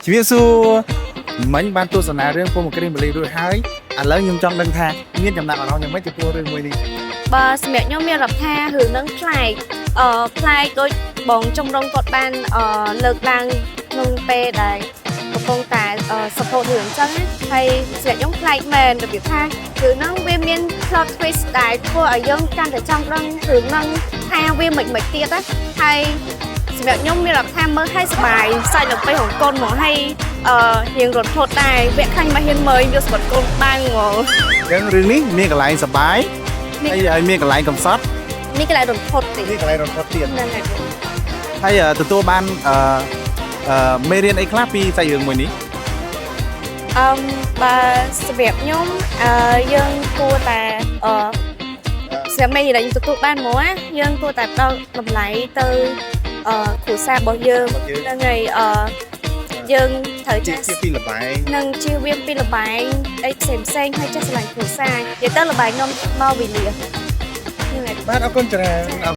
ชีวิตสู้mình ban tu sanh riêng của một cái điểm rồi hai anh lớn nhưng trong đơn tha biết nhầm nào nó nhưng mấy chục tua rồi mười đi បើសម្រាប់ខ្ញុំមានរាប់ថារឿងនឹងប្លែកប្លែកដូចបងចំរងគាត់បានលើកឡើងក្នុងពេលដែលកំពុងតែ support រឿងអញ្ចឹងហើយសម្រាប់ខ្ញុំប្លែកមែនរបៀបថារឿងហ្នឹងវាមាន plot twist ដែលធ្វើឲ្យយើងកាន់តែចង់ដឹងរឿងហ្នឹងថាវាមិនទៀតណាហើយសម្រាប់ខ្ញុំមានរាប់ថាមើលឲ្យសប្បាយសាច់លើពេលของកូនមកហើយរៀងរត់ធត់ដែរវគ្គខាញ់មកហ៊ានមើលវាស្បត់កូនបានហ្មង cái riêng ní miếng cái lại sập bái hay miếng cái lại cầm sắt នេះកន្លែងរត់ធត់តិច miếng cái lại rột rột tiền ហ្នឹងហើយ hay từ tua ban mê riêng ấy clap pi xây dựng mười ní បើសម្រាប់ខ្ញុំយើងគួរតែសម្រាប់មេរៀនដែលយើងទទួលបានមកណាយើងគួរតែផ្ដល់តម្លៃទៅគ្រួសាររបស់យើងហ្នឹងហើយយើងត្រូវចេះ chia pi là bài នឹងជៀសវាងពីលបែងអីផ្សេងៗហើយចេះស្រឡាញ់គ្រួសារនិយាយទៅលបែងនាំមកវិលាហ្នឹងហើយ bát áo con trà